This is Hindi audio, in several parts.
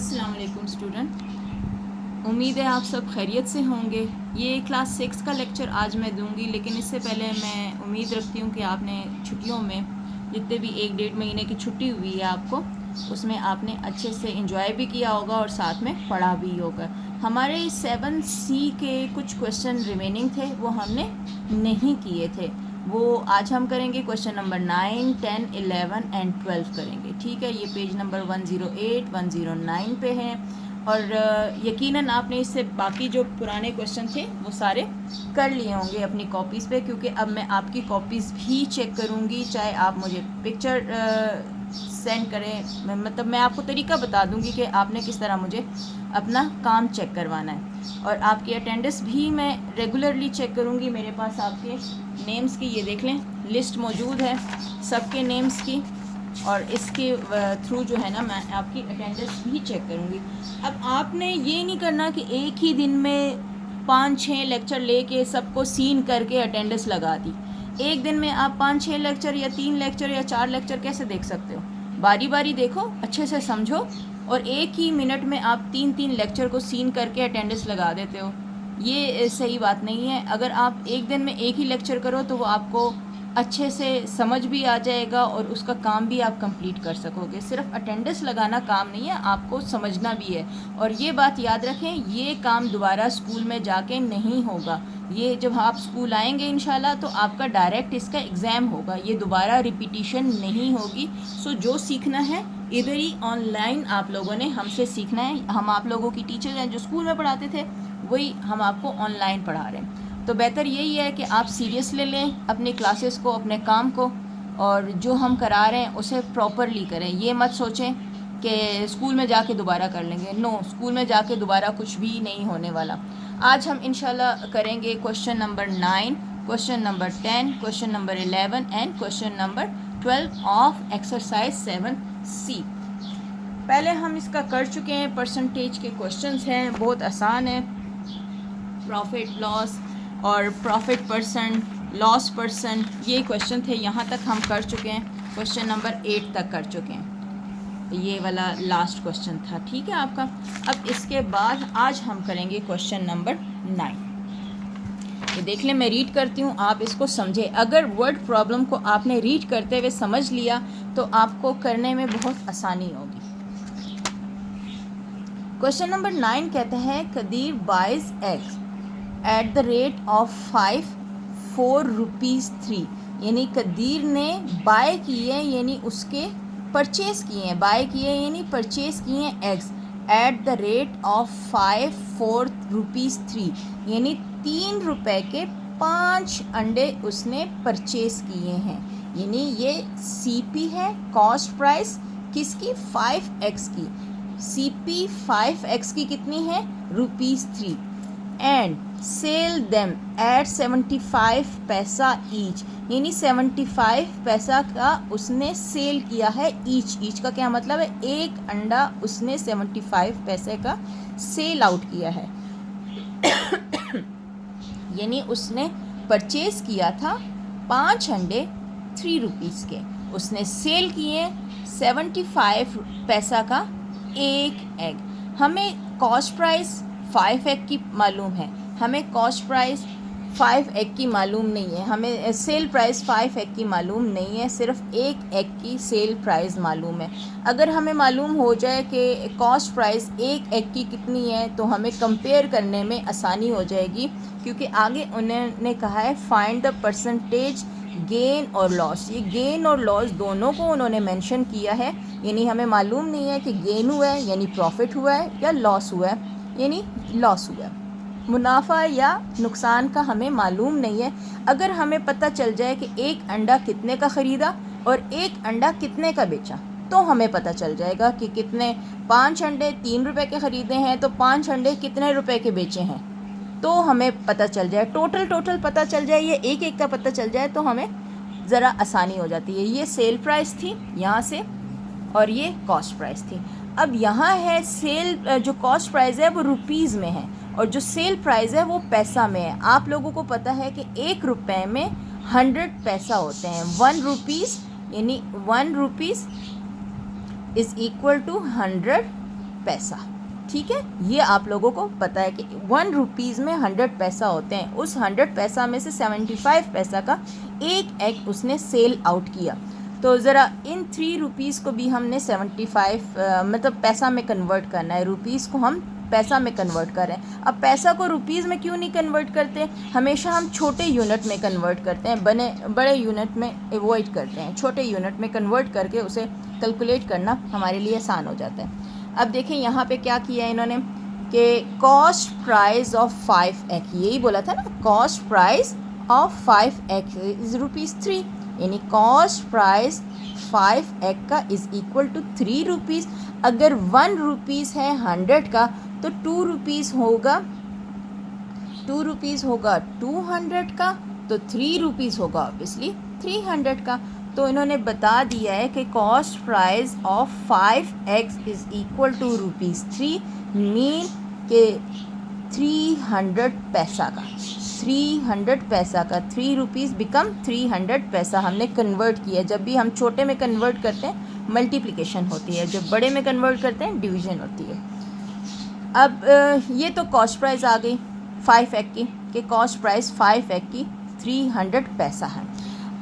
अस्सलाम वालेकुम स्टूडेंट, उम्मीद है आप सब खैरियत से होंगे। ये क्लास 6 का लेक्चर आज मैं दूंगी, लेकिन इससे पहले मैं उम्मीद रखती हूँ कि आपने छुट्टियों में जितने भी 1-1.5 महीने की छुट्टी हुई है आपको, उसमें आपने अच्छे से एंजॉय भी किया होगा और साथ में पढ़ा भी होगा। हमारे 7C के कुछ क्वेश्चन रिमेनिंग थे, वो हमने नहीं किए थे। वो आज हम करेंगे। क्वेश्चन नंबर 9, 10, 11 एंड 12 करेंगे। ठीक है, ये पेज नंबर 108, 109 पे है और यकीनन आपने इससे बाकी जो पुराने क्वेश्चन थे वो सारे कर लिए होंगे अपनी कॉपीज़ पे, क्योंकि अब मैं आपकी कॉपीज़ भी चेक करूँगी। चाहे आप मुझे पिक्चर सेंड करें, मतलब मैं आपको तरीका बता दूँगी कि आपने किस तरह मुझे अपना काम चेक करवाना है। और आपकी अटेंडेंस भी मैं रेगुलरली चेक करूँगी। मेरे पास आपके नेम्स की, ये देख लें, लिस्ट मौजूद है सबके नेम्स की, और इसके थ्रू जो है ना मैं आपकी अटेंडेंस भी चेक करूँगी। अब आपने ये नहीं करना कि एक ही दिन में 5-6 लेक्चर लेके सबको सीन करके अटेंडेंस लगा दी। एक दिन में आप 5-6 लेक्चर या 3 लेक्चर या 4 लेक्चर कैसे देख सकते हो? बारी बारी देखो, अच्छे से समझो, और एक ही मिनट में आप 3-3 लेक्चर को सीन करके अटेंडेंस लगा देते हो। ये सही बात नहीं है। अगर आप एक दिन में एक ही लेक्चर करो तो वो आपको अच्छे से समझ भी आ जाएगा और उसका काम भी आप कंप्लीट कर सकोगे। सिर्फ अटेंडेंस लगाना काम नहीं है, आपको समझना भी है। और ये बात याद रखें, ये काम दोबारा स्कूल में जाके नहीं होगा। ये जब आप स्कूल आएंगे इंशाल्लाह तो आपका डायरेक्ट इसका एग्ज़ाम होगा, ये दोबारा रिपीटिशन नहीं होगी। सो जो सीखना है इधर ही ऑनलाइन आप लोगों ने हमसे सीखना है। हम आप लोगों की टीचर हैं जो स्कूल में पढ़ाते थे, वही हम आपको ऑनलाइन पढ़ा रहे हैं। तो बेहतर यही है कि आप सीरियस ले लें अपनी क्लासेस को, अपने काम को, और जो हम करा रहे हैं उसे प्रॉपरली करें। ये मत सोचें कि स्कूल में जाके दोबारा कर लेंगे। नो, स्कूल में जाके दोबारा कुछ भी नहीं होने वाला। आज हम इंशाल्लाह करेंगे question number 9, question number 10, question number 11 and question number 12 of exercise 7C। पहले हम इसका कर चुके हैं, परसेंटेज के क्वेश्चंस हैं, बहुत आसान है। प्रॉफिट लॉस और प्रॉफिट परसेंट, लॉस परसेंट, ये क्वेश्चन थे, यहाँ तक हम कर चुके हैं। क्वेश्चन नंबर 8 तक कर चुके हैं। ये वाला लास्ट क्वेश्चन था, ठीक है आपका। अब इसके बाद आज हम करेंगे क्वेश्चन नंबर 9। ये देख लें, मैं रीड करती हूँ, आप इसको समझें। अगर वर्ड प्रॉब्लम को आपने रीड करते हुए समझ लिया तो आपको करने में बहुत आसानी होगी। क्वेश्चन नंबर 9 कहते हैं, Qadeer buys eggs at the rate of 4 rupees 3। यानी कदीर ने बाय किए, यानी उसके परचेज़ किए हैं, बाय किए यानी परचेज़ किए हैं eggs at the rate of 4 rupees 3, यानी 3 रुपए के 5 अंडे उसने परचेज़ किए हैं। यानी ये CP है, कॉस्ट प्राइस किसकी? 5x की। CP 5x की कितनी है? ₹3। एंड सेल देम एट 75 पैसा ईच, यानी 75 पैसा का उसने सेल किया है। ईच का क्या मतलब है? एक अंडा उसने 75 पैसे का सेल आउट किया है। यानी उसने परचेज किया था 5 अंडे 3 रुपीज़ के, उसने सेल किए 75 पैसा का एक एग। हमें कॉस्ट प्राइस 5 एग की मालूम है, हमें कॉस्ट प्राइस 5 एग की मालूम नहीं है, हमें सेल प्राइस 5 एग की मालूम नहीं है, सिर्फ एक एग की सेल प्राइस मालूम है। अगर हमें मालूम हो जाए कि कॉस्ट प्राइस एक एग की कितनी है तो हमें कंपेयर करने में आसानी हो जाएगी, क्योंकि आगे उन्होंने कहा है फाइंड द परसेंटेज गेन और लॉस। ये गेन और लॉस दोनों को उन्होंने मेंशन किया है। यानी हमें मालूम नहीं है कि गेन हुआ है यानी प्रॉफिट हुआ है, या लॉस हुआ है यानी लॉस हुआ है। मुनाफा या नुकसान का हमें मालूम नहीं है। अगर हमें पता चल जाए कि एक अंडा कितने का ख़रीदा और एक अंडा कितने का बेचा, तो हमें पता चल जाएगा कि कितने 5 अंडे 3 रुपए के ख़रीदे हैं तो 5 अंडे कितने रुपए के बेचे हैं, तो हमें पता चल जाए। टोटल पता चल जाए, ये एक एक का पता चल जाए तो हमें ज़रा आसानी हो जाती है। ये सेल प्राइस थी यहाँ से, और ये कॉस्ट प्राइस थी। अब यहाँ है सेल, जो कॉस्ट प्राइस है वो रुपीज़ में है और जो सेल प्राइस है वो पैसा में है। आप लोगों को पता है कि 1 रुपये में 100 पैसा होते हैं। 1 रुपीज़ यानी 1 रुपीज़ इज़ इक्वल टू 100 पैसा। ठीक है, ये आप लोगों को पता है कि 1 रुपीज़ में 100 पैसा होते हैं। उस 100 पैसा में से 75 पैसा का एक एग उसने सेल आउट किया। तो ज़रा इन 3 रुपीज़ को भी हमने 75 मतलब पैसा में कन्वर्ट करना है। रुपीज़ को हम पैसा में कन्वर्ट कर रहे हैं। अब पैसा को रुपीज़ में क्यों नहीं कन्वर्ट करते? हमेशा हम छोटे यूनिट में कन्वर्ट करते हैं, बड़े यूनिट में अवॉइड करते हैं। छोटे यूनिट में कन्वर्ट करके उसे कैलकुलेट करना हमारे लिए आसान हो जाता है। अब देखें यहाँ पे क्या किया है इन्होंने कि कॉस्ट प्राइस ऑफ 5 एग, यही बोला था ना, cost price of 5 egg is ₹3, यानी कॉस्ट प्राइस 5 एग का इज़ इक्वल टू 3 रुपीज़। अगर 1 रुपीज़ है 100 का तो 2 रुपीज़ होगा 200 का, तो 3 रुपीज़ होगा ऑब्वियसली 300 का। तो इन्होंने बता दिया है कि cost price of 5 eggs is equal to ₹3, mean के 300 पैसा का 3 रुपीज़ बिकम 300 पैसा हमने कन्वर्ट किया। जब भी हम छोटे में कन्वर्ट करते हैं मल्टीप्लिकेशन होती है, जब बड़े में कन्वर्ट करते हैं डिवीज़न होती है। अब ये तो कॉस्ट प्राइस आ गई 5 एग की, कि कॉस्ट प्राइस 5 एग की 300 पैसा है।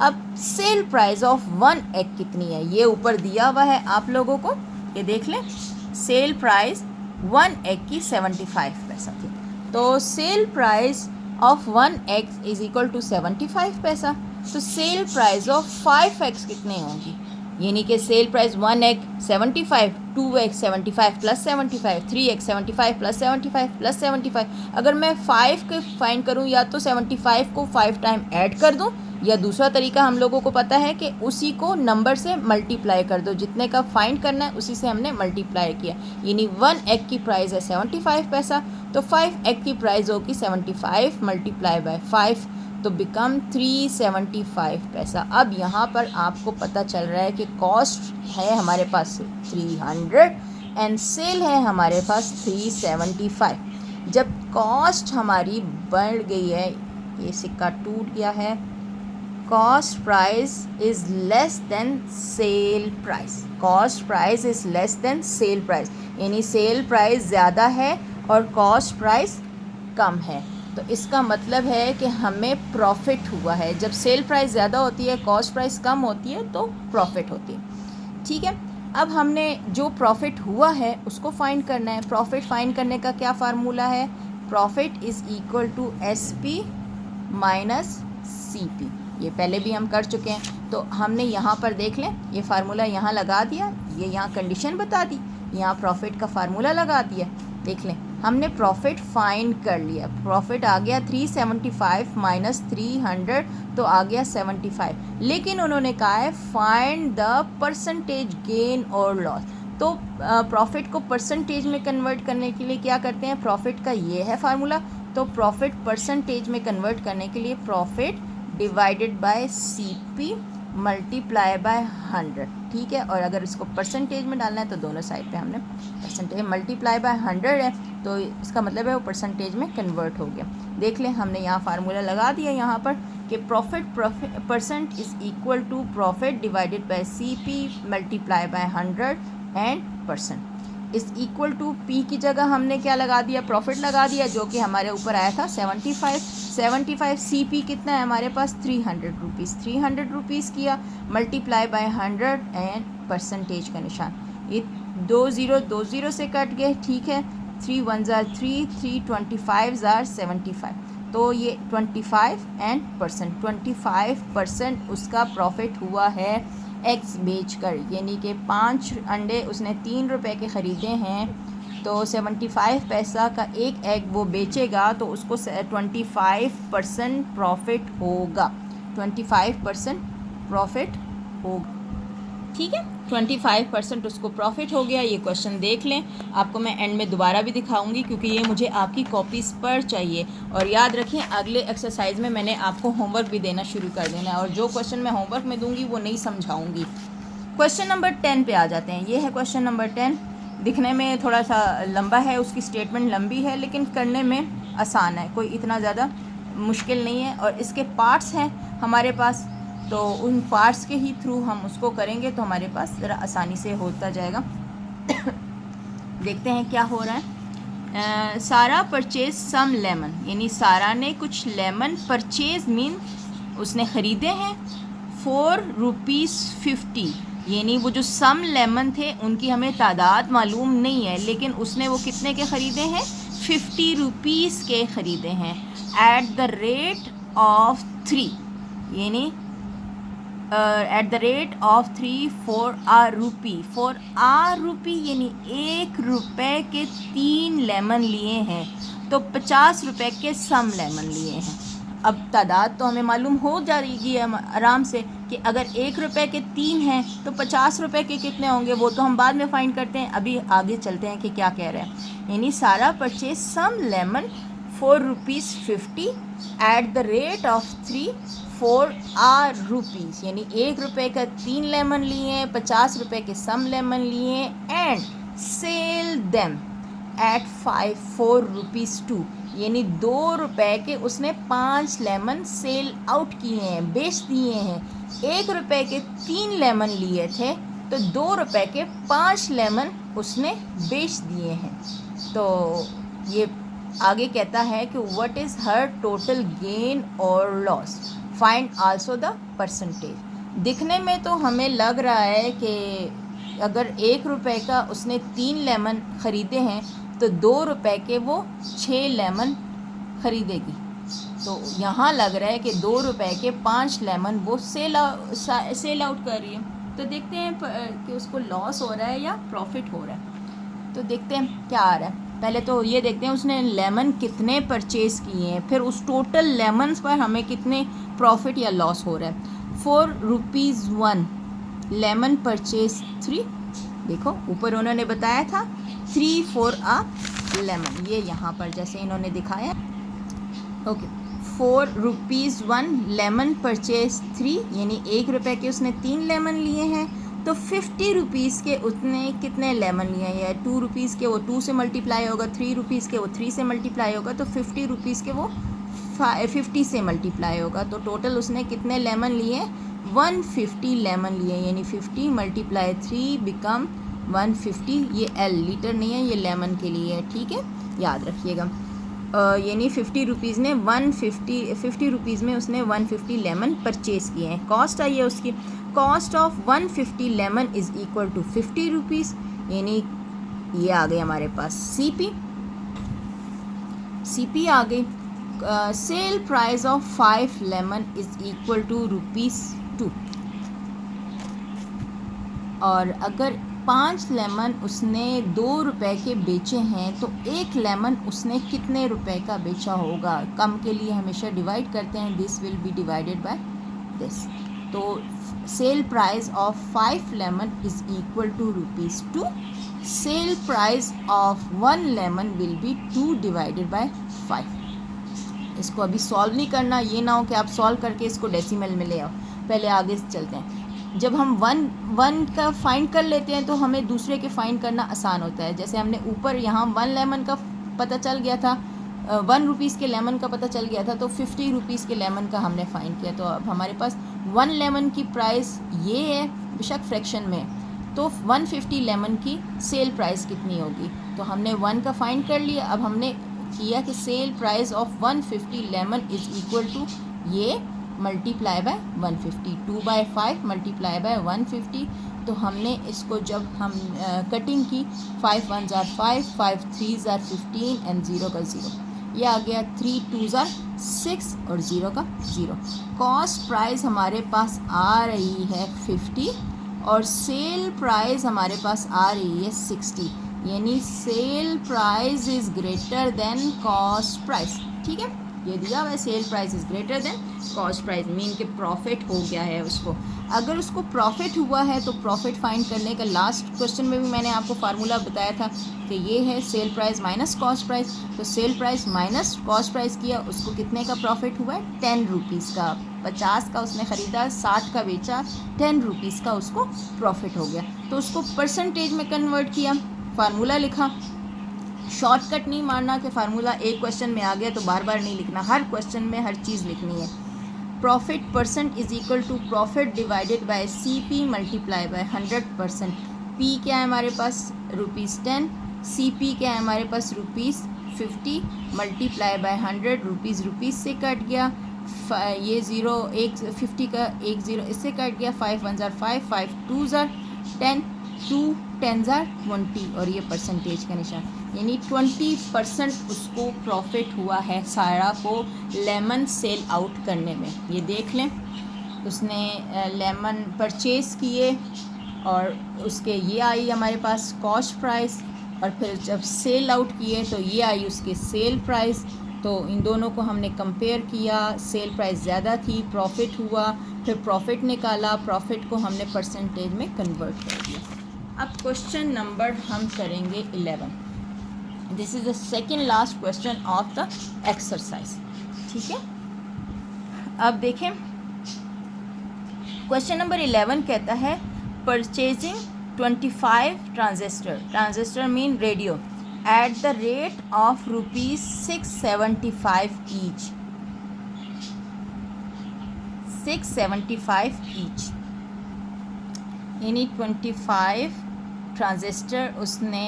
अब सेल प्राइस ऑफ 1 एग कितनी है, ये ऊपर दिया हुआ है आप लोगों को, ये देख लें। सेल प्राइस 1 एग की 75 पैसा थी, तो cell price of 1 egg is equal to 75 पैसा। तो सेल प्राइस ऑफ 5 एग्स कितने होंगी, यानी कि sale price 1 egg 75, 2 egg 75 plus 75, 3 egg 75 plus 75 plus 75। अगर मैं 5 के फाइंड करूं, या तो 75 को 5 टाइम ऐड कर दूं, या दूसरा तरीका हम लोगों को पता है कि उसी को नंबर से मल्टीप्लाई कर दो, जितने का फाइंड करना है उसी से हमने मल्टीप्लाई किया। यानी 1 एग की प्राइस है 75 पैसा, तो 5 एग की प्राइस होगी 75 मल्टीप्लाई बाय 5, तो बिकम 375 पैसा। अब यहाँ पर आपको पता चल रहा है कि कॉस्ट है हमारे पास 300 एंड सेल है हमारे पास 375। जब कॉस्ट हमारी बढ़ गई है, ये सिक्का टूट गया है, cost price is less than sale price, cost price is less than sale price, यानी सेल प्राइस ज़्यादा है और कॉस्ट प्राइस कम है। तो इसका मतलब है कि हमें प्रॉफिट हुआ है। जब सेल प्राइस ज़्यादा होती है, कॉस्ट प्राइस कम होती है, तो प्रॉफिट होती है। ठीक है, अब हमने जो प्रॉफिट हुआ है उसको फाइंड करना है। प्रॉफिट फाइंड करने का क्या फार्मूला है? Profit is equal to SP minus CP। ये पहले भी हम कर चुके हैं, तो हमने यहाँ पर देख लें, ये फार्मूला यहाँ लगा दिया, ये यहाँ कंडीशन बता दी, यहाँ प्रॉफिट का फार्मूला लगा दिया। देख लें, हमने प्रॉफिट फाइंड कर लिया। प्रॉफिट आ गया 375 माइनस 300, तो आ गया 75। लेकिन उन्होंने कहा है फाइंड द परसेंटेज गेन और लॉस। तो प्रॉफिट को परसेंटेज में कन्वर्ट करने के लिए क्या करते हैं, प्रॉफिट का ये है फार्मूला। तो प्रॉफिट परसेंटेज में कन्वर्ट करने के लिए profit divided by CP multiply by 100। ठीक है, और अगर इसको परसेंटेज में डालना है तो दोनों साइड पे हमने परसेंटेज मल्टीप्लाई बाय 100 है, तो इसका मतलब है वो परसेंटेज में कन्वर्ट हो गया। देख लें, हमने यहाँ फार्मूला लगा दिया यहाँ पर कि profit percent is equal to profit divided by CP multiply by 100 and percent is equal to P की जगह हमने क्या लगा दिया, प्रॉफिट लगा दिया, जो कि हमारे ऊपर आया था 75। CP कितना है हमारे पास, 300 रुपीज़, 300 रुपीज़ किया मल्टीप्लाई बाय 100 एंड परसेंटेज का निशान। ये 2 0 से कट गए। ठीक है, 3 1 3, 3 25 75, तो ये 25 एंड परसेंट 25% उसका प्रॉफिट हुआ है एग्स बेचकर, यानी कि 5 अंडे उसने 3 रुपए के ख़रीदे हैं, तो 75 पैसा का एक एग वो बेचेगा, तो उसको 25% प्रॉफिट होगा, 25% प्रॉफिट होगा। ठीक है, 25% उसको प्रॉफिट हो गया। ये क्वेश्चन देख लें, आपको मैं एंड में दोबारा भी दिखाऊंगी, क्योंकि ये मुझे आपकी कॉपीज़ पर चाहिए। और याद रखें, अगले एक्सरसाइज में मैंने आपको होमवर्क भी देना शुरू कर देना है, और जो क्वेश्चन मैं होमवर्क में दूंगी वो नहीं समझाऊंगी। क्वेश्चन नंबर 10 पे आ जाते हैं। ये है क्वेश्चन नंबर 10। दिखने में थोड़ा सा लंबा है, उसकी स्टेटमेंट लंबी है, लेकिन करने में आसान है, कोई इतना ज़्यादा मुश्किल नहीं है। और इसके पार्ट्स हैं हमारे पास, तो उन पार्ट्स के ही थ्रू हम उसको करेंगे, तो हमारे पास ज़रा आसानी से होता जाएगा। देखते हैं क्या हो रहा है। सारा परचेज सम लेमन, यानी सारा ने कुछ लेमन परचेज मीन उसने ख़रीदे हैं 4 रुपीज़ 50, यानी वो जो सम लेमन थे उनकी हमें तादाद मालूम नहीं है, लेकिन उसने वो कितने के ख़रीदे हैं, 50 रुपीज़ के ख़रीदे हैं एट द रेट ऑफ 3, यानी at the rate of 3 for a rupee यानी 1 रुपये के 3 लेमन लिए हैं, तो 50 रुपये के सम लेमन लिए हैं। अब तादाद तो हमें मालूम हो जाएगी आराम से कि अगर 1 रुपये के 3 हैं तो 50 रुपये के कितने होंगे, वो तो हम बाद में फाइंड करते हैं। अभी आगे चलते हैं कि क्या कह रहे हैं। यानी सारा purchase some lemon 4 rupees 50 at the rate of 3 4 rupees, यानी 1 रुपये का 3 लेमन लिए हैं, 50 रुपये के सम लेमन लिए हैं and sell them at 4 rupees 2, यानी 2 रुपये के उसने 5 लेमन सेल आउट किए हैं, बेच दिए हैं। 1 रुपये के 3 लेमन लिए थे तो 2 रुपये के 5 लेमन उसने बेच दिए हैं। तो ये आगे कहता है कि what is her total gain और loss, find also the percentage. दिखने में तो हमें लग रहा है कि अगर 1 रुपये का उसने 3 लेमन ख़रीदे हैं तो 2 रुपये के वो 6 लेमन ख़रीदेगी, तो यहाँ लग रहा है कि 2 रुपये के 5 लेमन वो सेल आउट कर रही है। तो देखते हैं कि उसको लॉस हो रहा है या प्रॉफिट हो रहा है। तो देखते हैं क्या आ रहा है। पहले तो ये देखते हैं उसने लेमन कितने परचेज़ किए हैं, फिर उस टोटल लेमन्स पर हमें कितने प्रॉफिट या लॉस हो रहा है। 4 रुपीज़ 1 लेमन परचेज 3, देखो ऊपर उन्होंने बताया था 3 फॉर आ लेमन, ये यहाँ पर जैसे इन्होंने दिखाया। ओके, 4 रुपीज़ 1 लेमन परचेज 3, यानी 1 रुपये के उसने 3 लेमन लिए हैं, तो 50 रुपीज़ के उसने कितने लेमन लिए हैं। 2 रुपीज़ के वो 2 से मल्टीप्लाई होगा, 3 रुपीज़ के वो 3 से मल्टीप्लाई होगा, तो 50 रुपीज़ के वो 50 से मल्टीप्लाई होगा। तो टोटल उसने कितने लेमन लिए, 150 लेमन लिए, यानी 50 मल्टीप्लाई 3 बिकम 150। ये एल लीटर नहीं है, ये लेमन के लिए है, ठीक है, याद रखिएगा। यानी 50 रुपीज़ ने 50 रुपीज़ में उसने 150 लेमन परचेज़ किए हैं। कॉस्ट आई है उसकी, cost of 150 lemon is equal to 50 rupees, यानी ये आ गई हमारे पास सीपी आ गई। Sale price of 5 lemon is equal to ₹2, और अगर 5 लेमन उसने 2 रुपये के बेचे हैं तो 1 लेमन उसने कितने रुपए का बेचा होगा। कम के लिए हमेशा डिवाइड करते हैं, this will be divided by this. तो cell price of 5 lemon is equal to ₹2, sell price of 1 lemon will be 2 divided by 5। इसको अभी सॉल्व नहीं करना, ये ना हो कि आप सॉल्व करके इसको डेसिमल में ले आओ। पहले आगे चलते हैं। जब हम वन का फाइंड कर लेते हैं तो हमें दूसरे के फाइंड करना आसान होता है। जैसे हमने ऊपर यहाँ 1 लेमन का पता चल गया था, 1 रुपीज़ के लेमन का पता चल गया था, तो 50 रुपीज़ के लेमन का हमने फाइंड किया। तो अब हमारे पास 1 लेमन की प्राइस ये है, बेशक फ्रैक्शन में, तो 150 लेमन की सेल प्राइस कितनी होगी। तो हमने 1 का फाइंड कर लिया। अब हमने किया कि sale price of 150 lemon is equal to ये मल्टीप्लाई बाय 150, 2/5 मल्टीप्लाई बाय 150। तो हमने इसको जब हम कटिंग की, 5 1s are 5, 5 3s are 15 and 0 का 0, ये आ गया 3 2s are 6 और 0 का 0। कॉस्ट प्राइस हमारे पास आ रही है 50 और सेल प्राइस हमारे पास आ रही है 60, यानी sale price is greater than cost price. ठीक है, ये दिया हुआ है, sale price is greater than cost price, mean के प्रॉफिट हो गया है उसको। अगर उसको प्रॉफिट हुआ है तो प्रॉफिट फाइंड करने का लास्ट क्वेश्चन में भी मैंने आपको फार्मूला बताया था कि ये है cell price minus cost price. तो cell price minus cost price किया, उसको कितने का प्रॉफिट हुआ है, 10 रुपीज़ का। 50 का उसने ख़रीदा, 60 का बेचा, 10 रुपीज़ का उसको प्रॉफिट हो गया। तो उसको परसेंटेज में कन्वर्ट किया, फार्मूला लिखा। शॉर्टकट नहीं मारना कि फार्मूला एक क्वेश्चन में आ गया तो बार बार नहीं लिखना, हर क्वेश्चन में हर चीज़ लिखनी है। Profit percent is equal to profit divided by CP multiply by 100%। P क्या है हमारे पास ₹10, सी पी क्या है हमारे पास ₹50, मल्टीप्लाई बाय 100, रुपीज़ से कट गया, ये ज़ीरो एक 50 का एक ज़ीरो इससे कट गया, 5 1 ज़ार 5, 5 2 ज़ार 10, 2 10 ज़ार 20 और ये परसेंटेज का निशान, यानी 20% उसको प्रॉफिट हुआ है सायरा को लेमन सेल आउट करने में। ये देख लें, उसने लेमन परचेज़ किए और उसके ये आई हमारे पास कॉस्ट प्राइस, और फिर जब सेल आउट किए तो ये आई उसके सेल प्राइस। तो इन दोनों को हमने कंपेयर किया, सेल प्राइस ज़्यादा थी, प्रॉफिट हुआ, फिर प्रॉफिट निकाला, प्रॉफिट को हमने परसेंटेज में कन्वर्ट कर दिया। अब क्वेश्चन नंबर हम करेंगे 11। This is the second last question of the exercise. ठीक है, अब देखें क्वेश्चन नंबर 11 कहता है purchasing 25 transistor mean radio at the rate of ₹675 each, 675 each, यानी 25 ट्रांजिस्टर उसने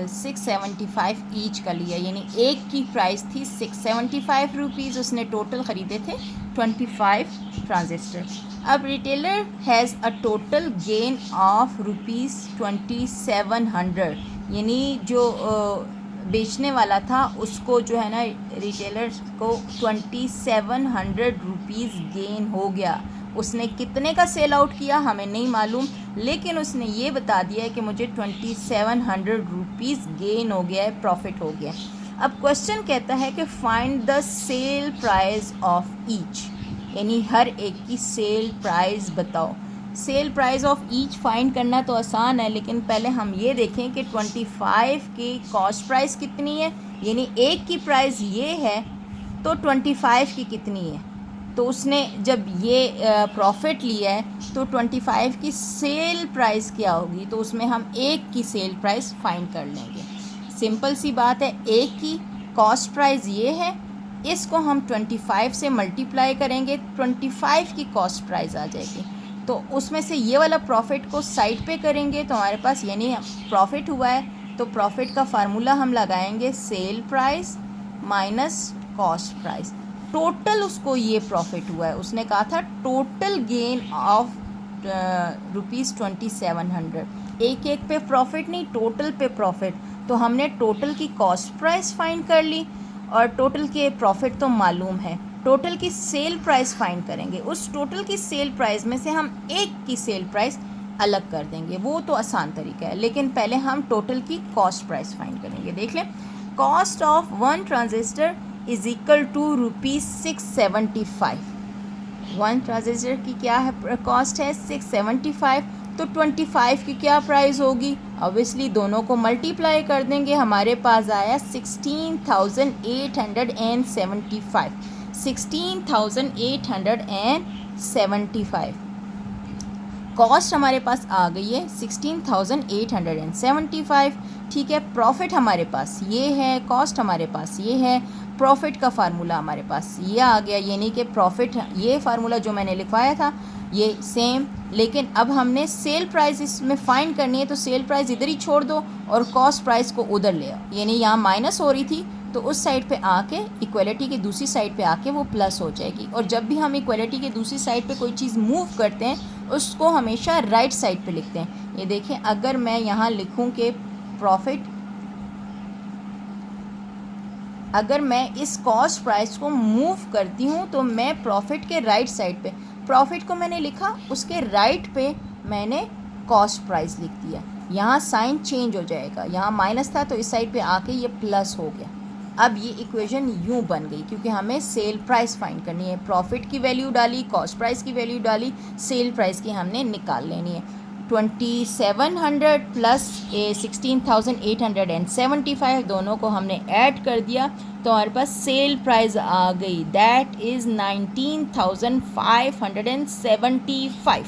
675 ईच का लिया, यानी एक की प्राइस थी ₹675, उसने टोटल ख़रीदे थे 25 ट्रांजिस्टर। अब retailer has a total gain of ₹2700, यानी जो बेचने वाला था उसको जो है ना रिटेलर को ₹2700 गेन हो गया। उसने कितने का सेल आउट किया हमें नहीं मालूम, लेकिन उसने ये बता दिया है कि मुझे ₹2700 गेन हो गया है, प्रॉफिट हो गया। अब क्वेश्चन कहता है कि find the cell price of each, यानी हर एक की सेल प्राइस बताओ। Cell price of each find करना तो आसान है, लेकिन पहले हम ये देखें कि 25 की कॉस्ट प्राइस कितनी है, यानी एक की प्राइस ये है तो 25 की कितनी है। तो उसने जब ये प्रॉफिट लिया है तो 25 की सेल प्राइस क्या होगी, तो उसमें हम एक की सेल प्राइस फाइंड कर लेंगे। सिंपल सी बात है, एक की कॉस्ट प्राइस ये है, इसको हम 25 से मल्टीप्लाई करेंगे, 25 की कॉस्ट प्राइस आ जाएगी। तो उसमें से ये वाला प्रॉफिट को साइड पे करेंगे तो हमारे पास यानी प्रॉफिट हुआ है, तो प्रॉफिट का फार्मूला हम लगाएंगे cell price minus cost price. Total उसको ये प्रॉफिट हुआ है, उसने कहा था टोटल गेन ऑफ ₹2700, एक एक पे प्रॉफिट नहीं, टोटल पे प्रॉफिट। तो हमने टोटल की कॉस्ट प्राइस फाइंड कर ली और टोटल के प्रॉफिट तो मालूम है। टोटल की सेल प्राइस फाइंड करेंगे, उस टोटल की सेल प्राइस में से हम एक की सेल प्राइस अलग कर देंगे, वो तो आसान तरीका है। लेकिन पहले हम टोटल की कॉस्ट प्राइस फाइंड करेंगे। देख लें, cost of 1 transistor is equal to ₹675। 1 transistor की क्या है कॉस्ट है 675, तो 25 की क्या प्राइस होगी, ऑब्वियसली दोनों को मल्टीप्लाई कर देंगे, हमारे पास आया 16,875, 16,875। कॉस्ट हमारे पास आ गई है 16,875। ठीक है, प्रॉफिट हमारे पास ये है, कॉस्ट हमारे पास ये है, प्रॉफिट का फार्मूला हमारे पास ये आ गया, यानी कि प्रॉफिट ये फार्मूला जो मैंने लिखवाया था ये सेम। लेकिन अब हमने सेल प्राइस इसमें फाइंड करनी है, तो सेल प्राइस इधर ही छोड़ दो और कॉस्ट प्राइस को उधर ले आओ, यानी यहाँ माइनस हो रही थी तो उस साइड पे आके इक्वलिटी की दूसरी साइड पे आके वो प्लस हो जाएगी। और जब भी हम इक्वलिटी की दूसरी साइड पे कोई चीज़ मूव करते हैं उसको हमेशा राइट साइड पे लिखते हैं। ये देखें, अगर मैं यहाँ लिखूँ कि प्रॉफिट, अगर मैं इस कॉस्ट प्राइस को मूव करती हूँ तो मैं प्रॉफिट के राइट साइड पे, प्रॉफिट को मैंने लिखा उसके राइट पे मैंने कॉस्ट प्राइस लिख दिया। यहाँ साइन चेंज हो जाएगा, यहाँ माइनस था तो इस साइड पे आके ये प्लस हो गया। अब ये इक्वेशन यूँ बन गई क्योंकि हमें सेल प्राइस फाइंड करनी है, प्रॉफिट की वैल्यू डाली, कॉस्ट प्राइस की वैल्यू डाली, सेल प्राइस की हमने निकाल लेनी है। 2700 प्लस 16,875 दोनों को हमने ऐड कर दिया तो हमारे पास सेल प्राइस आ गई, दैट इज़ 19,575।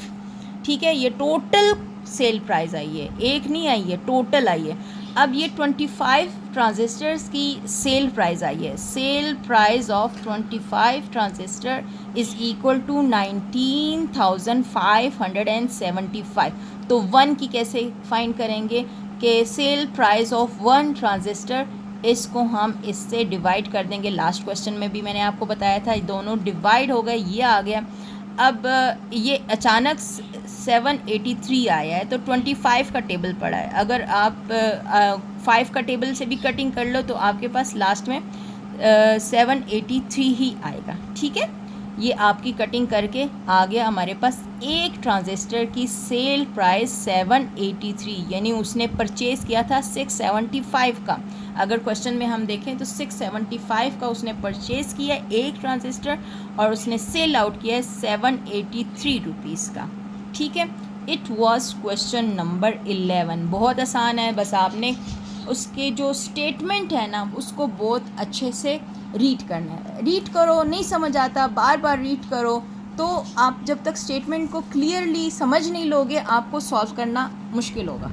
ठीक है, ये टोटल सेल प्राइस आई है, एक नहीं आई है, टोटल आई है। अब ये 25 ट्रांजिस्टर्स की सेल प्राइस आई है। Cell price of 25 transistor is equal to 19,575। तो 1 की कैसे फाइंड करेंगे कि सेल प्राइस ऑफ 1 ट्रांजिस्टर, इसको हम इससे डिवाइड कर देंगे। लास्ट क्वेश्चन में भी मैंने आपको बताया था, दोनों डिवाइड हो गए, ये आ गया। अब ये अचानक 783 आया है, तो 25 का टेबल पड़ा है। अगर आप 5 का टेबल से भी कटिंग कर लो तो आपके पास लास्ट में 783 ही आएगा। ठीक है, ये आपकी कटिंग करके आ गया हमारे पास। एक ट्रांजिस्टर की सेल प्राइस 783, यानी उसने परचेज़ किया था 675 का। अगर क्वेश्चन में हम देखें तो 675 का उसने परचेज़ किया एक ट्रांजिस्टर, और उसने सेल आउट किया है 783 रुपीज़ का। ठीक है, इट वॉज क्वेश्चन नंबर 11। बहुत आसान है, बस आपने उसके जो स्टेटमेंट है ना उसको बहुत अच्छे से रीड करना है। रीड करो, नहीं समझ आता बार बार रीड करो, तो आप जब तक स्टेटमेंट को क्लियरली समझ नहीं लोगे आपको सॉल्व करना मुश्किल होगा।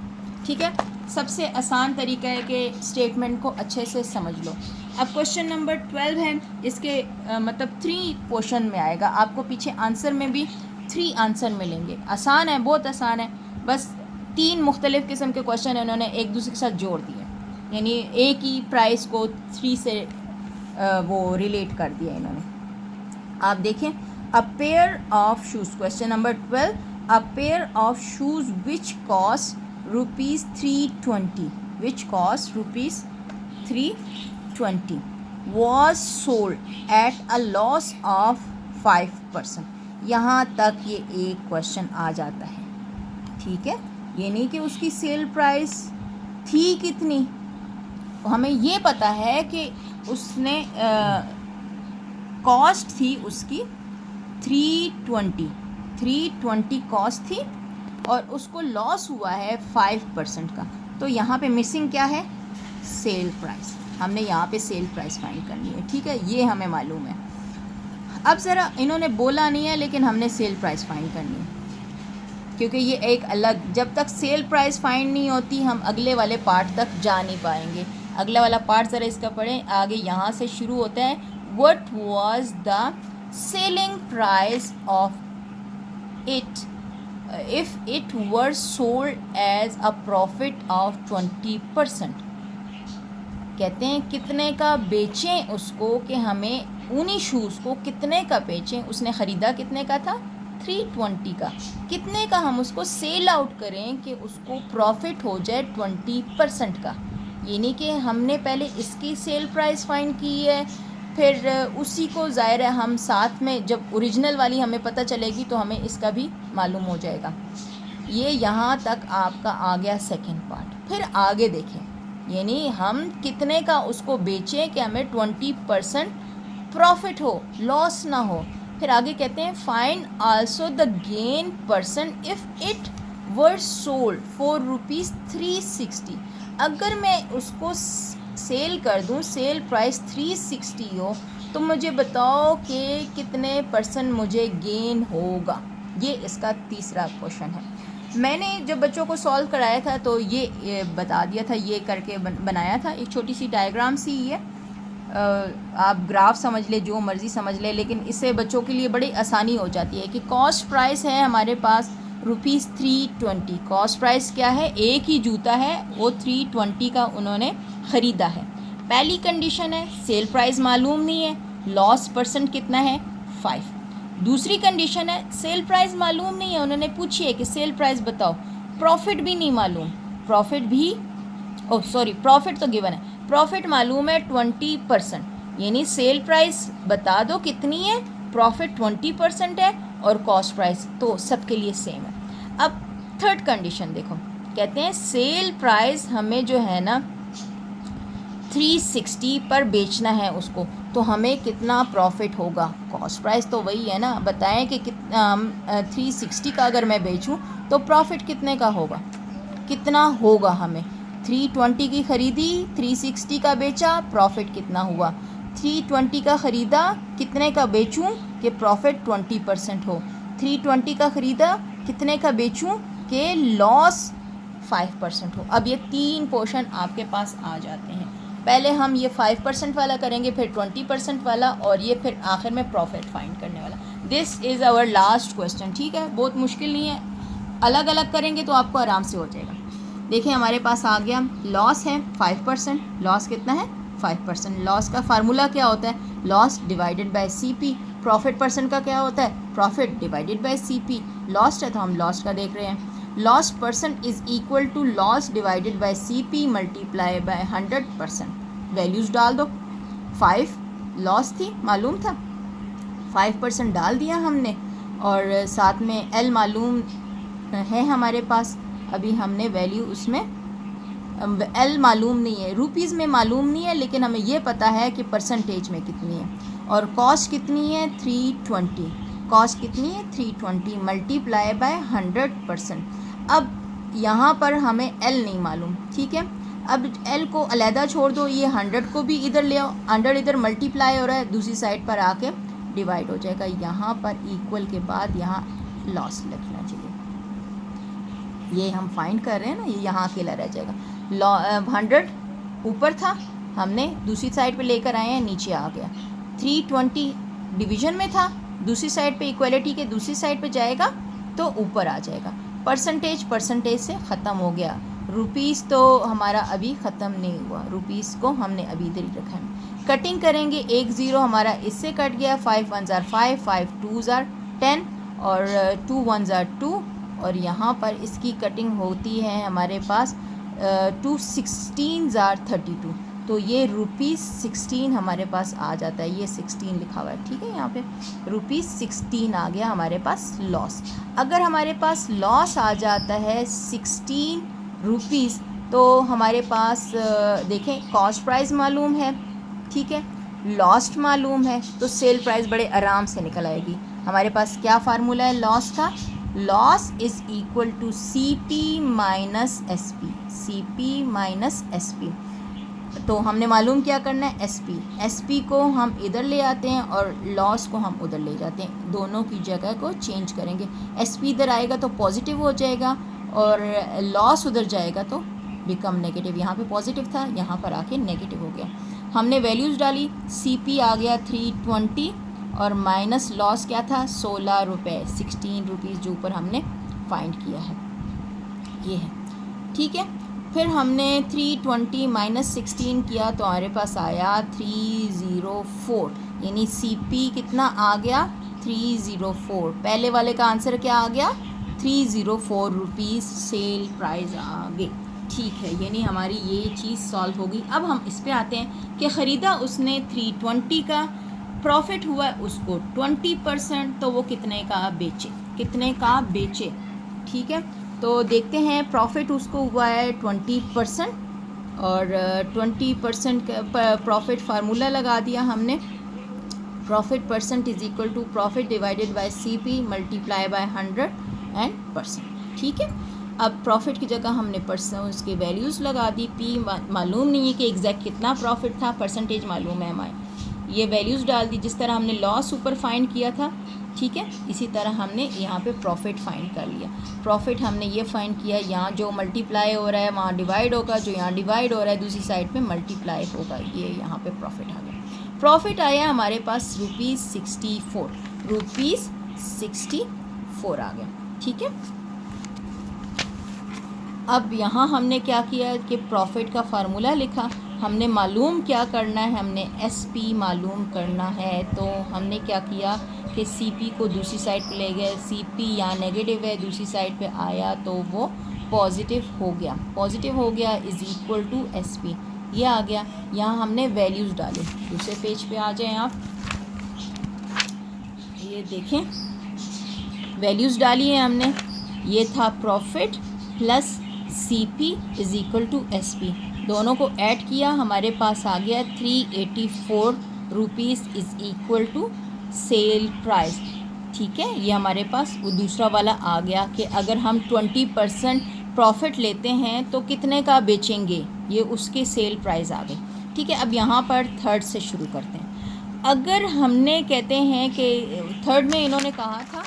ठीक है, सबसे आसान तरीका है कि स्टेटमेंट को अच्छे से समझ लो। अब क्वेश्चन नंबर 12 है, इसके मतलब 3 पोर्शन में आएगा। आपको पीछे आंसर में भी 3 आंसर मिलेंगे। आसान है, बहुत आसान है, बस 3 मुख्तलिफ़ किस्म के क्वेश्चन उन्होंने एक दूसरे के साथ जोड़ दिए, यानी एक ही प्राइस को 3 से वो रिलेट कर दिया इन्होंने। आप देखें, a pair of shoes, question number 12, a pair of shoes which cost ₹320, which cost ₹320 was sold at a loss of 5%। यहाँ तक ये एक क्वेश्चन आ जाता है। ठीक है, ये नहीं कि उसकी सेल प्राइस थी कितनी, हमें ये पता है कि उसने कॉस्ट थी उसकी 320 कॉस्ट थी, और उसको लॉस हुआ है 5% का। तो यहाँ पे मिसिंग क्या है? Sale price. हमने यहाँ पे सेल प्राइस फाइंड करनी है। ठीक है, ये हमें मालूम है। अब ज़रा इन्होंने बोला नहीं है, लेकिन हमने सेल प्राइस फाइंड करनी है, क्योंकि ये एक अलग, जब तक सेल प्राइस फाइंड नहीं होती हम अगले वाले पार्ट तक जा नहीं पाएंगे। अगला वाला पार्ट ज़रा इसका पढ़ें, आगे यहाँ से शुरू होता है। What was the selling price of it if it were sold as a profit of 20%। कहते हैं कितने का बेचें उसको, कि हमें उन्हीं शूज़ को कितने का बेचें। उसने ख़रीदा कितने का था? 320 का। कितने का हम उसको सेल आउट करें कि उसको प्रॉफिट हो जाए 20% का। ये नहीं कि हमने पहले इसकी सेल प्राइस फाइंड की है, फिर उसी को ज़ाहिर है हम साथ में जब ओरिजिनल वाली हमें पता चलेगी तो हमें इसका भी मालूम हो जाएगा। ये यहाँ तक आपका आ गया सेकंड पार्ट। फिर आगे देखें, यानी हम कितने का उसको बेचें कि हमें 20% प्रॉफिट हो, लॉस ना हो। फिर आगे कहते हैं find also the gain percent if it were sold for ₹360। अगर मैं उसको सेल कर दूं, सेल प्राइस 360 हो, तो मुझे बताओ कि कितने परसेंट मुझे गेन होगा। ये इसका तीसरा क्वेश्चन है। मैंने जब बच्चों को सॉल्व कराया था तो ये बता दिया था, ये करके बनाया था। एक छोटी सी डायग्राम सी है, आप ग्राफ समझ ले, जो मर्ज़ी समझ ले, लेकिन इससे बच्चों के लिए बड़ी आसानी हो जाती है कि कॉस्ट प्राइस है हमारे पास ₹320। कॉस्ट प्राइस क्या है? एक ही जूता है, वो 320 का उन्होंने ख़रीदा है। पहली कंडीशन है सेल प्राइस मालूम नहीं है, लॉस परसेंट कितना है? 5। दूसरी कंडीशन है सेल प्राइस मालूम नहीं है, उन्होंने पूछी है कि सेल प्राइस बताओ। प्रॉफिट भी नहीं मालूम, प्रॉफिट तो गिवन है, प्रॉफिट मालूम है 20%, यानी सेल प्राइस बता दो कितनी है, प्रॉफिट 20% है, और कॉस्ट प्राइस तो सबके लिए सेम है। अब थर्ड कंडीशन देखो, कहते हैं सेल प्राइस हमें जो है ना 360 पर बेचना है उसको, तो हमें कितना प्रॉफिट होगा? कॉस्ट प्राइस तो वही है ना, बताएं कि कितना 360 का अगर मैं बेचूं तो प्रॉफिट कितने का होगा, कितना होगा हमें। 320 की ख़रीदी, 360 का बेचा, प्रॉफिट कितना हुआ। 320 का ख़रीदा, कितने का बेचूं कि प्रॉफिट 20% हो। 320 का ख़रीदा, कितने का बेचूं कि लॉस 5% हो। अब ये 3 पोर्शन आपके पास आ जाते हैं। पहले हम ये 5% वाला करेंगे, फिर 20% वाला, और ये फिर आखिर में प्रॉफिट फाइंड करने वाला। This is our last question, ठीक है, बहुत मुश्किल नहीं है, अलग अलग करेंगे तो आपको आराम से हो जाएगा। देखिए हमारे पास आ गया, लॉस है 5%, लॉस कितना है 5%। लॉस का फार्मूला क्या होता है, loss divided by CP। Profit percent का क्या होता है, profit divided by CP। Lost है तो हम लॉस्ट का देख रहे हैं। Loss percent is equal to loss divided by CP multiply by 100%। Values डाल दो, 5 लॉस थी, मालूम था, 5% डाल दिया हमने, और साथ में L मालूम है हमारे पास। अभी हमने वैल्यू उसमें L मालूम नहीं है, रुपीज़ में मालूम नहीं है, लेकिन हमें ये पता है कि परसेंटेज में कितनी है। और कॉस्ट कितनी है 320, कॉस्ट कितनी है 320 मल्टीप्लाई बाय 100%। अब यहाँ पर हमें L नहीं मालूम, ठीक है। अब L को अलहदा छोड़ दो, ये 100 को भी इधर ले आओ, 100 इधर मल्टीप्लाई हो रहा है, दूसरी साइड पर आके डिवाइड हो जाएगा। यहाँ पर इक्वल के बाद यहाँ लॉस लिखना चाहिए, ये हम फाइंड कर रहे हैं ना, ये यहाँ अकेला रह जाएगा। 100 ऊपर था, हमने दूसरी साइड पे लेकर आए हैं, नीचे आ गया। 320 डिवीजन में था, दूसरी साइड पे इक्वलिटी के दूसरी साइड पे जाएगा तो ऊपर आ जाएगा। परसेंटेज से ख़त्म हो गया। रुपीज़ तो हमारा अभी ख़त्म नहीं हुआ, रुपीज़ को हमने अभी इधर ही रखा है। कटिंग करेंगे, 1 0 हमारा इससे कट गया, 5 1 5, 5 2 10, और 2 1 2, और यहाँ पर इसकी कटिंग होती है हमारे पास 2 16 32, तो ये ₹16 हमारे पास आ जाता है। ये 16 लिखा हुआ है, ठीक है, यहाँ पे ₹16 आ गया हमारे पास लॉस। अगर हमारे पास लॉस आ जाता है 16 रुपीज़, तो हमारे पास देखें कॉस्ट प्राइस मालूम है, ठीक है, लॉस्ट मालूम है, तो सेल प्राइस बड़े आराम से निकल आएगी। हमारे पास क्या फार्मूला है लॉस का, loss is equal to CP minus SP, CP minus SP। तो हमने मालूम क्या करना है, SP को हम इधर ले आते हैं और लॉस को हम उधर ले जाते हैं, दोनों की जगह को चेंज करेंगे। SP इधर आएगा तो पॉजिटिव हो जाएगा, और लॉस उधर जाएगा तो बिकम नेगेटिव। यहाँ पे पॉजिटिव था, यहाँ पर आके नेगेटिव हो गया। हमने वैल्यूज़ डाली, CP आ गया 320, और माइनस लॉस क्या था 16 रुपये, 16 रुपीज़ जो ऊपर हमने फाइंड किया है, ये है, ठीक है। फिर हमने 320 माइनस 16 किया तो हमारे पास आया 304, यानी CP कितना आ गया 304। पहले वाले का आंसर क्या आ गया 304 रुपीज़ सेल प्राइस आ गए, ठीक है, यानी हमारी ये चीज़ सॉल्व होगी। अब हम इस पे आते हैं कि ख़रीदा उसने 320 का, प्रॉफिट हुआ उसको 20%, तो वो कितने का बेचे, कितने का बेचे, ठीक है। तो देखते हैं, प्रॉफिट उसको हुआ है 20%, और 20% का प्रॉफिट फार्मूला लगा दिया हमने, profit percent is equal to profit divided by CP multiply by 100%, ठीक है। अब प्रॉफिट की जगह हमने उसके वैल्यूज़ लगा दी। P मालूम नहीं है कि एग्जैक्ट कितना प्रॉफिट था, परसेंटेज मालूम है हमारे, ये वैल्यूज़ डाल दी। जिस तरह हमने लॉस ऊपर फाइंड किया था, ठीक है, इसी तरह हमने यहाँ पे प्रॉफिट फाइंड कर लिया। प्रॉफिट हमने ये फाइंड किया, यहाँ जो मल्टीप्लाई हो रहा है वहाँ डिवाइड होगा, जो यहाँ डिवाइड हो रहा है दूसरी साइड पे मल्टीप्लाई होगा, ये यहाँ पे प्रॉफिट आ गया। प्रॉफिट आया हमारे पास ₹64, ₹64 आ गया, ठीक है। अब यहाँ हमने क्या किया कि प्रॉफिट का फार्मूला लिखा, हमने मालूम क्या करना है, हमने SP मालूम करना है। तो हमने क्या किया कि CP को दूसरी साइड पे ले गए, CP यहाँ नेगेटिव है, दूसरी साइड पे आया तो वो पॉजिटिव हो गया, पॉजिटिव हो गया इज़ इक्वल टू SP, ये आ गया। यहाँ हमने वैल्यूज़ डाले, दूसरे पेज पे आ जाएं आप, ये देखें वैल्यूज़ डाली है हमने, ये था profit plus CP is equal to SP, दोनों को ऐड किया, हमारे पास आ गया 384 rupees is equal to sale price, ठीक है। ये हमारे पास वो दूसरा वाला आ गया कि अगर हम 20% प्रॉफिट लेते हैं तो कितने का बेचेंगे, ये उसके सेल प्राइस आ गए, ठीक है। अब यहाँ पर थर्ड से शुरू करते हैं। अगर हमने कहते हैं कि थर्ड में इन्होंने कहा था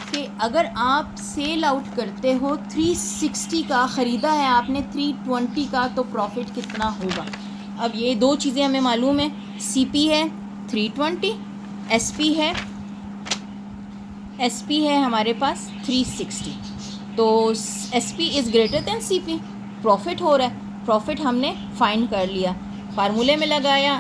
कि अगर आप सेल आउट करते हो 360 का, ख़रीदा है आपने 320 का, तो प्रॉफिट कितना होगा। अब ये दो चीज़ें हमें मालूम है, सीपी है 320, एसपी है हमारे पास 360। तो SP is greater than CP, profit हो रहा है, प्रॉफिट हमने फाइंड कर लिया, फार्मूले में लगाया,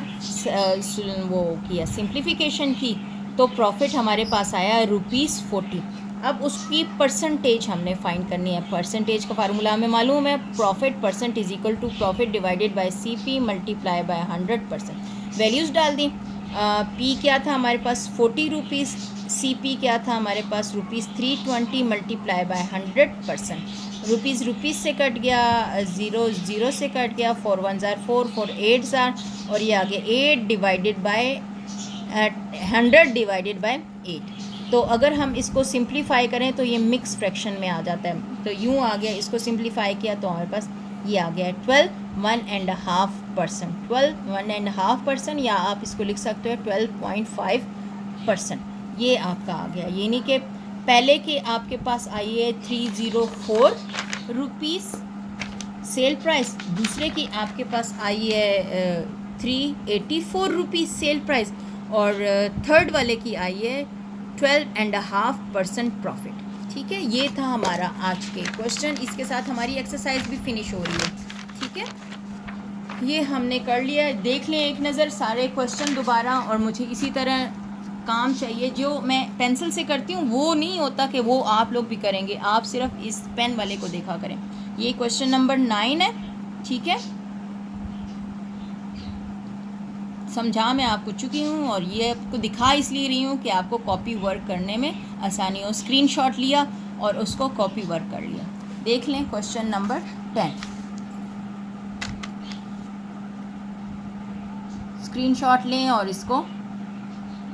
वो किया, सिंप्लीफिकेशन की, तो प्रॉफिट हमारे पास आया ₹40। अब उसकी परसेंटेज हमने फाइंड करनी है। परसेंटेज का फार्मूला हमें मालूम है, profit percent is equal to profit divided by CP multiply by 100%। Values डाल दी। पी क्या था हमारे पास ₹40, सीपी क्या था हमारे पास ₹320 मल्टीप्लाई बाय 100%। रुपीज़ से कट गया, ज़ीरो से कट गया, 4 1 ज़ार 4, 4 8 ज़ार, और ये आ गया 8 डिवाइडेड बाय 100 डिवाइडेड बाय 8। तो अगर हम इसको सिंप्लीफाई करें तो ये मिक्स फ्रैक्शन में आ जाता है, तो यूँ आ गया, इसको सिंप्लीफाई किया तो हमारे पास ये आ गया 12 1.5%, 12 1.5%, या आप इसको लिख सकते हो 12.5%। ये आपका आ गया, यानी कि पहले के आपके पास आई है 304 रुपीज़ सेल प्राइस, दूसरे की आपके पास आई है 384 रुपीज़ सेल प्राइस, और थर्ड वाले की आई है 12.5% प्रॉफिट। ठीक है, ये था हमारा आज के क्वेश्चन। इसके साथ हमारी एक्सरसाइज भी फिनिश हो रही है। ठीक है, ये हमने कर लिया। देख लें एक नज़र सारे क्वेश्चन दोबारा, और मुझे इसी तरह काम चाहिए, जो मैं पेंसिल से करती हूँ वो नहीं होता कि वो आप लोग भी करेंगे, आप सिर्फ इस पेन वाले को देखा करें। ये क्वेश्चन नंबर 9 है। ठीक है, समझा मैं आपको चुकी हूँ, और ये आपको दिखा इसलिए रही हूँ कि आपको कॉपी वर्क करने में आसानी हो। स्क्रीनशॉट लिया और उसको कॉपी वर्क कर लिया। देख लें क्वेश्चन नंबर 10, स्क्रीनशॉट लें और इसको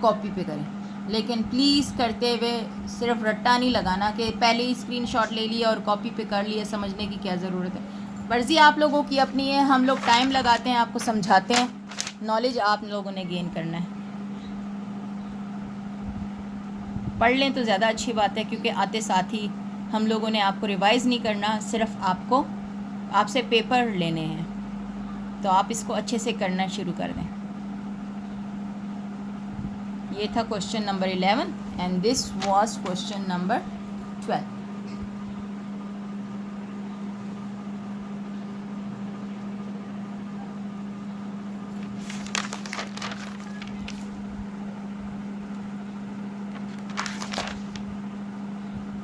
कॉपी पे करें, लेकिन प्लीज़ करते हुए सिर्फ रट्टा नहीं लगाना कि पहले ही स्क्रीनशॉट ले लिया और कॉपी पे कर लिया, समझने की क्या ज़रूरत है। मर्ज़ी आप लोगों की अपनी है, हम लोग टाइम लगाते हैं, आपको समझाते हैं, नॉलेज आप लोगों ने गेन करना है। पढ़ लें तो ज़्यादा अच्छी बात है, क्योंकि आते साथ ही हम लोगों ने आपको रिवाइज़ नहीं करना, सिर्फ आपसे पेपर लेने हैं, तो आप इसको अच्छे से करना शुरू कर दें। ये था question number 11 and this was question number 12।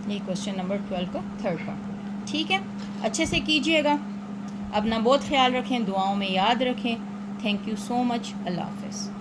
ये क्वेश्चन नंबर 12 का थर्ड पार्ट। ठीक है, अच्छे से कीजिएगा, अपना बहुत ख्याल रखें, दुआओं में याद रखें। Thank you so much. Allah हाफ़िज़।